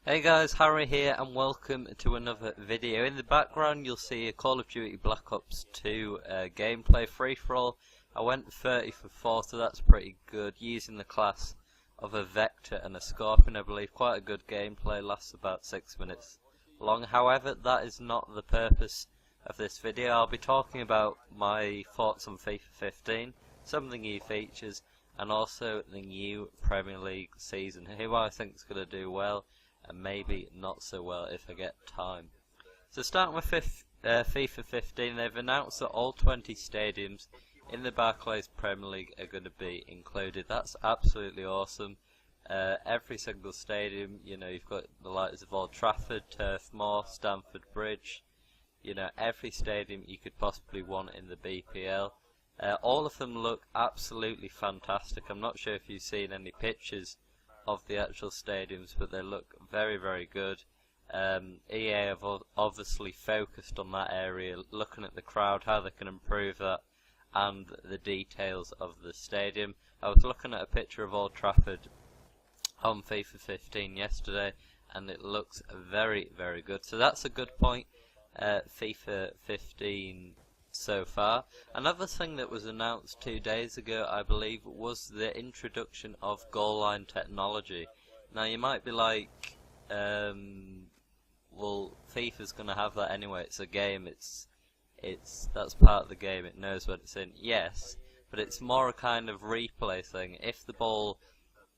Hey guys, Harry here and welcome to another video. In the background you'll see a Call of Duty Black Ops 2 gameplay free-for-all. I went 30 for 4, so that's pretty good, using the class of a Vector and a Scorpion I believe. Quite a good gameplay, lasts about 6 minutes long. However, that is not the purpose of this video. I'll be talking about my thoughts on FIFA 15, some of the new features, and also the new Premier League season, who I think is going to do well and maybe not so well if I get time. So starting with FIFA 15, they've announced that all 20 stadiums in the Barclays Premier League are going to be included. That's absolutely awesome. Every single stadium, you know, you've got the likes of Old Trafford, Turf Moor, Stamford Bridge, you know, every stadium you could possibly want in the BPL. All of them look absolutely fantastic. I'm not sure if you've seen any pictures of the actual stadiums, but they look very, very good. EA have obviously focused on that area, looking at the crowd, how they can improve that, and the details of the stadium. I was looking at a picture of Old Trafford on FIFA 15 yesterday, and it looks very, very good. So that's a good point, FIFA 15 so far. Another thing that was announced 2 days ago, I believe, was the introduction of goal line technology. Now you might be like, well, FIFA's going to have that anyway. It's a game. That's part of the game. It knows what it's in. Yes, but it's more a kind of replay thing. If the ball,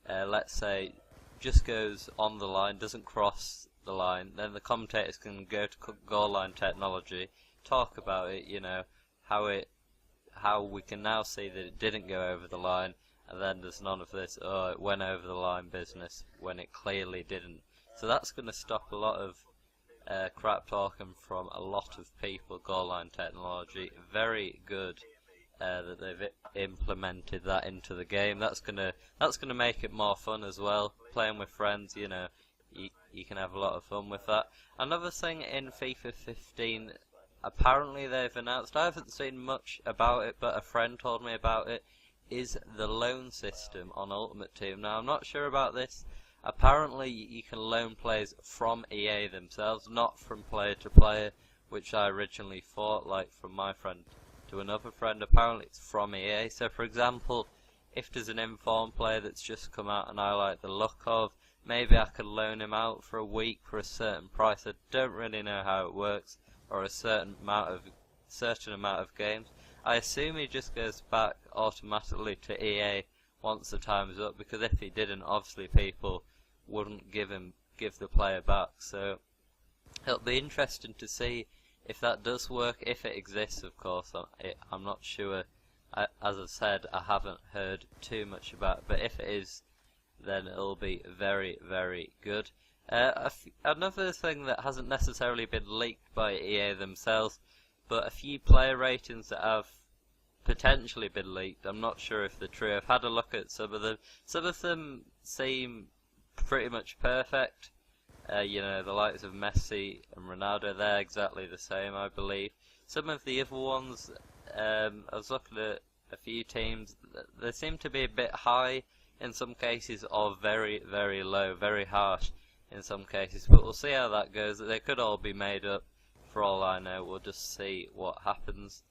let's say, just goes on the line, doesn't cross the line, then the commentators can go to goal line technology, talk about it, you know, how we can now see that it didn't go over the line, and then there's none of this, oh, it went over the line business when it clearly didn't. So that's going to stop a lot of crap talking from a lot of people. Goal line technology, very good that they've implemented that into the game. That's gonna make it more fun as well. Playing with friends, you know, you can have a lot of fun with that. Another thing in FIFA 15, apparently they've announced, I haven't seen much about it, but a friend told me about it, is the loan system on Ultimate Team. Now I'm not sure about this. Apparently you can loan players from EA themselves, not from player to player, which I originally thought, like from my friend to another friend. Apparently it's from EA. So for example, if there's an informed player that's just come out and I like the look of, maybe I could loan him out for a week for a certain price. I don't really know how it works, or a certain amount of games. I assume he just goes back automatically to EA once the time is up, because if he didn't, obviously people wouldn't give the player back. So it'll be interesting to see if that does work, if it exists. Of course, I'm not sure. As I said, I haven't heard too much about it, but if it is, then it'll be very, very good. Another thing that hasn't necessarily been leaked by EA themselves, but a few player ratings that have potentially been leaked. I'm not sure if they're true. I've had a look at some of them. Some of them seem pretty much perfect. You know, the likes of Messi and Ronaldo, they're exactly the same, I believe. Some of the other ones, I was looking at a few teams, they seem to be a bit high in some cases, or very, very low, very harsh in some cases, but we'll see how that goes. They could all be made up, for all I know. We'll just see what happens.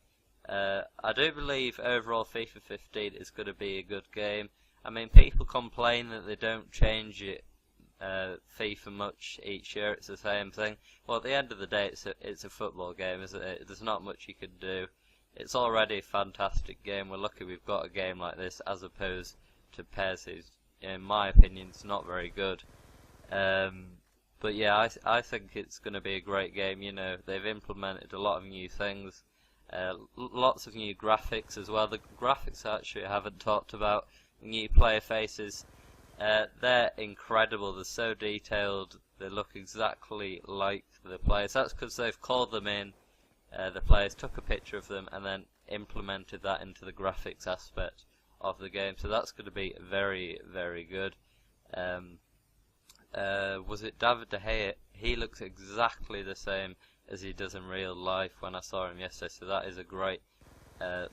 I do believe overall FIFA 15 is going to be a good game. I mean, people complain that they don't change it, FIFA much each year. It's the same thing. Well, at the end of the day, it's a football game, isn't it? There's not much you can do. It's already a fantastic game. We're lucky we've got a game like this, as opposed to PES, who's, in my opinion, it's not very good. But yeah, I think it's going to be a great game. You know, they've implemented a lot of new things, lots of new graphics as well. The graphics actually I haven't talked about. New player faces, they're incredible. They're so detailed. They look exactly like the players. That's because they've called them in. The players took a picture of them and then implemented that into the graphics aspect of the game. So that's going to be very, very good. Was it David De Gea? He looks exactly the same as he does in real life when I saw him yesterday, so that is a great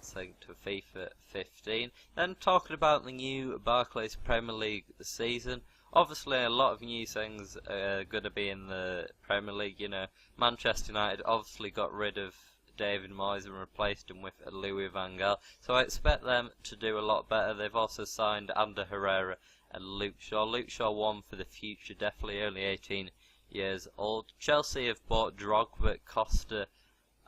thing to FIFA 15. Then talking about the new Barclays Premier League season, Obviously, a lot of new things are going to be in the Premier League. You know, Manchester United obviously got rid of David Moyes and replaced him with Louis van Gaal, so I expect them to do a lot better. They've also signed Ander Herrera and Luke Shaw. Luke Shaw, one for the future, definitely only 18 years old. Chelsea have bought Drogba, Costa,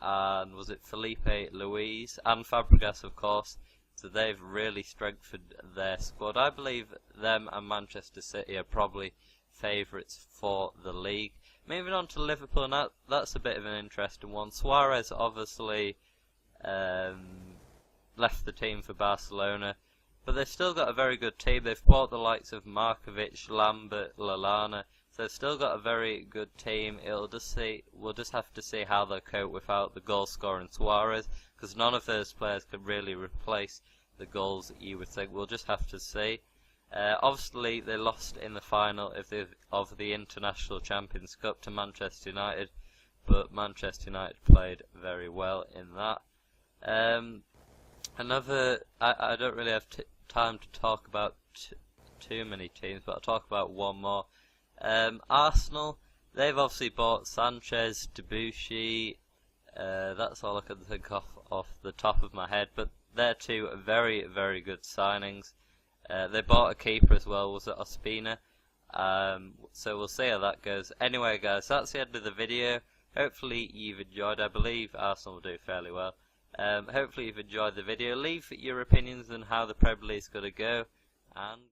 and was it Felipe Luis, and Fabregas, of course. So they've really strengthened their squad. I believe them and Manchester City are probably favourites for the league. Moving on to Liverpool, and that's a bit of an interesting one. Suarez obviously left the team for Barcelona, but they've still got a very good team. They've bought the likes of Markovic, Lambert, Lallana, so they've still got a very good team. We'll just have to see how they cope without the goal scoring Suarez, because none of those players can really replace the goals that you would think. We'll just have to see. Obviously, they lost in the final of the International Champions Cup to Manchester United, but Manchester United played very well in that. I don't really have time to talk about too many teams, but I'll talk about one more. Arsenal, they've obviously bought Sanchez, Debuchy. That's all I can think of off the top of my head, but they're two very, very good signings. They bought a keeper as well, was it Ospina? So we'll see how that goes. Anyway guys, that's the end of the video. Hopefully you've enjoyed. I believe Arsenal will do fairly well. Hopefully you've enjoyed the video. Leave your opinions on how the Premier League is going to go, and